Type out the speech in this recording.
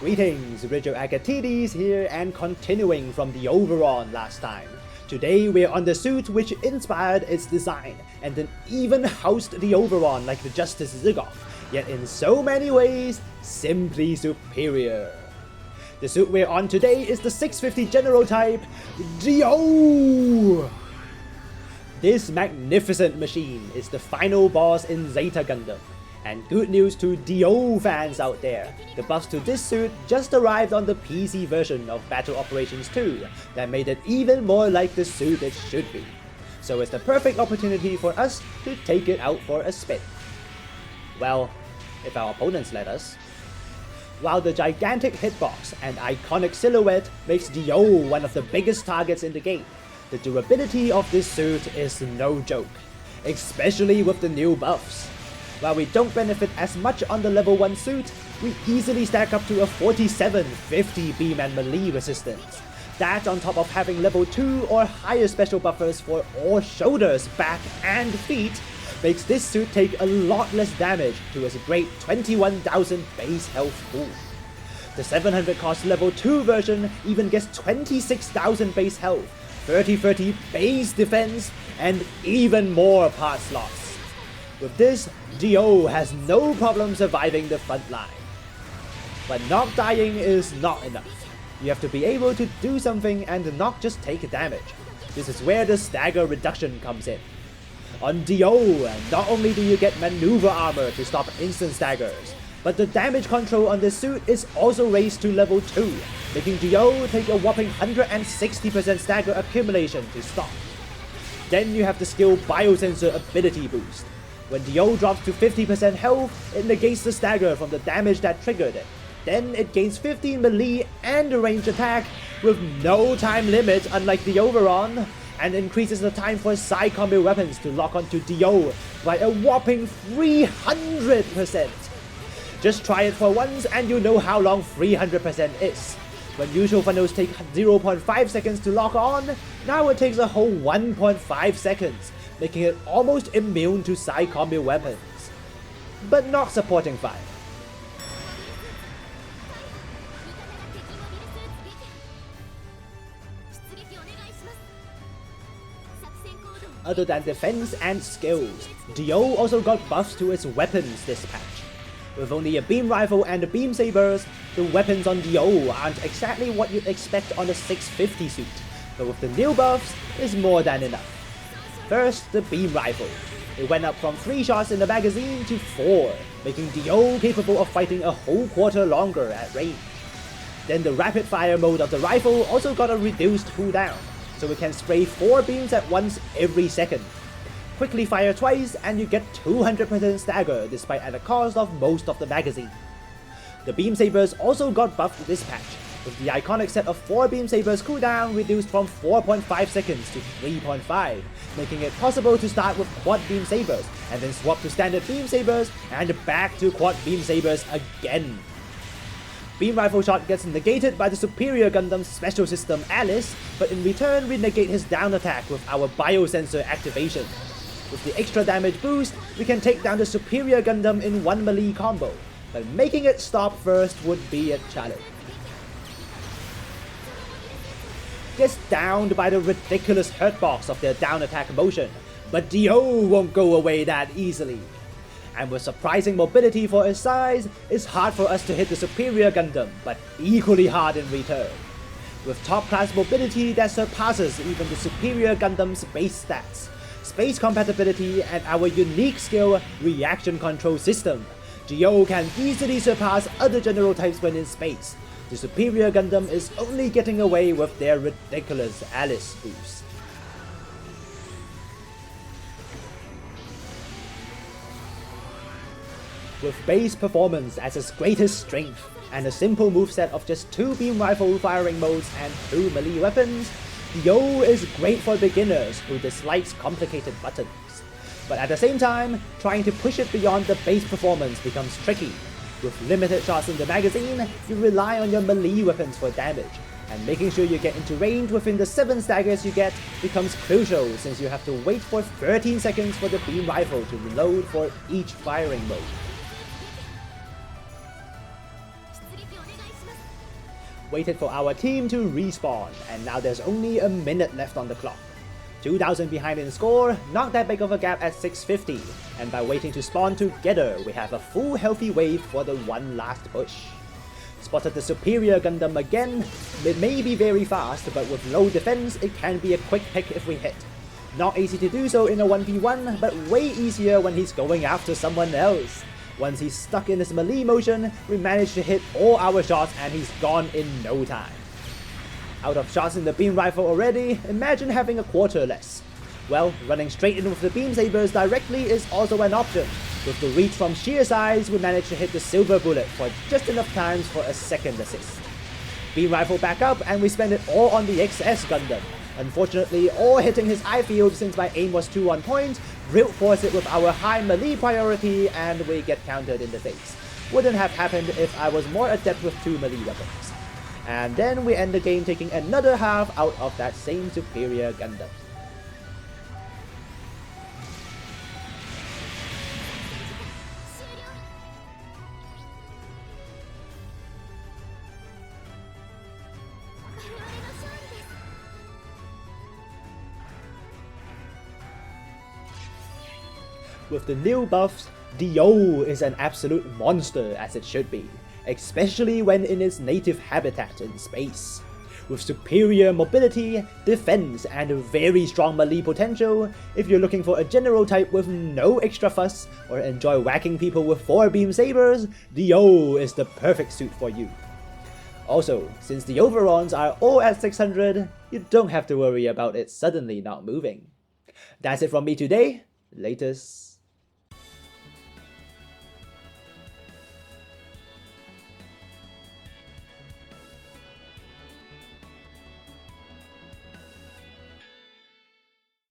Greetings, Rigil Agateides here, and continuing from the Over.ons last time. Today we're on the suit which inspired its design, and then even housed the Over.ons like the Justice Ziggoff, yet in so many ways, simply superior. The suit we're on today is the 650 General Type Dio! This magnificent machine is the final boss in Zeta Gundam. And good news to Dio fans out there, the buffs to this suit just arrived on the PC version of Battle Operations 2 that made it even more like the suit it should be. So it's the perfect opportunity for us to take it out for a spin. Well, if our opponents let us. While the gigantic hitbox and iconic silhouette makes Dio one of the biggest targets in the game, the durability of this suit is no joke, especially with the new buffs. While we don't benefit as much on the level 1 suit, we easily stack up to a 47-50 beam and melee resistance. That on top of having level 2 or higher special buffers for all shoulders, back and feet, makes this suit take a lot less damage to its great 21,000 base health pool. The 700 cost level 2 version even gets 26,000 base health, 30-30 base defense, and even more part slots. With this, Dio has no problem surviving the front line. But not dying is not enough. You have to be able to do something and not just take damage. This is where the stagger reduction comes in. On Dio, not only do you get maneuver armor to stop instant staggers, but the damage control on this suit is also raised to level 2, making Dio take a whopping 160% stagger accumulation to stop. Then you have the skill Biosensor ability boost. When Dio drops to 50% health, it negates the stagger from the damage that triggered it. Then it gains 15 melee and range attack with no time limit unlike the Over.ons, and increases the time for side combo weapons to lock onto Dio by a whopping 300%. Just try it for once and you know how long 300% is. When usual funnels take 0.5 seconds to lock on, now it takes a whole 1.5 seconds. Making it almost immune to side combo weapons, but not supporting fire. Other than defense and skills, Dio also got buffs to its weapons this patch. With only a beam rifle and a beam sabers, the weapons on Dio aren't exactly what you'd expect on a 650 suit, but with the new buffs, it's more than enough. First, the beam rifle. It went up from 3 shots in the magazine to 4, making Dio capable of fighting a whole quarter longer at range. Then the rapid fire mode of the rifle also got a reduced cooldown, so it can spray 4 beams at once every second. Quickly fire twice and you get 200% stagger despite at the cost of most of the magazine. The beam sabers also got buffed this patch, with the iconic set of 4 beam sabers cooldown reduced from 4.5 seconds to 3.5, making it possible to start with quad beam sabers and then swap to standard beam sabers and back to quad beam sabers again. Beam rifle shot gets negated by the superior Gundam's special system Alice, but in return we negate his down attack with our biosensor activation. With the extra damage boost, we can take down the superior Gundam in one melee combo, but making it stop first would be a challenge. Gets downed by the ridiculous hurtbox of their down attack motion, but Dio won't go away that easily. And with surprising mobility for its size, it's hard for us to hit the superior Gundam, but equally hard in return. With top class mobility that surpasses even the superior Gundam's base stats, space compatibility, and our unique skill reaction control system, Dio can easily surpass other general types when in space. The superior Gundam is only getting away with their ridiculous Alice boost. With base performance as its greatest strength, and a simple moveset of just 2 beam rifle firing modes and 2 melee weapons, Dio is great for beginners who dislikes complicated buttons. But at the same time, trying to push it beyond the base performance becomes tricky. With limited shots in the magazine, you rely on your melee weapons for damage, and making sure you get into range within the 7 staggers you get becomes crucial since you have to wait for 13 seconds for the beam rifle to reload for each firing mode. Waited for our team to respawn, and now there's only a minute left on the clock. 2,000 behind in score, not that big of a gap at 650, and by waiting to spawn together, we have a full healthy wave for the one last push. Spotted the superior Gundam again. It may be very fast, but with low defense, it can be a quick pick if we hit. Not easy to do so in a 1v1, but way easier when he's going after someone else. Once he's stuck in his melee motion, we manage to hit all our shots and he's gone in no time. Out of shots in the beam rifle already, imagine having a quarter less. Well, running straight in with the beam sabers directly is also an option. With the reach from sheer size, we managed to hit the silver bullet for just enough times for a second assist. Beam rifle back up and we spend it all on the XS Gundam. Unfortunately, all hitting his eye field since my aim was too on point, brute force it with our high melee priority and we get countered in the face. Wouldn't have happened if I was more adept with 2 melee weapons. And then we end the game taking another half out of that same superior Gundam. With the new buffs, Dio is an absolute monster as it should be, especially when in its native habitat in space. With superior mobility, defense, and very strong melee potential, if you're looking for a general type with no extra fuss, or enjoy whacking people with 4 beam sabers, Dio is the perfect suit for you. Also, since the Over.ons are all at 600, you don't have to worry about it suddenly not moving. That's it from me today. Latest.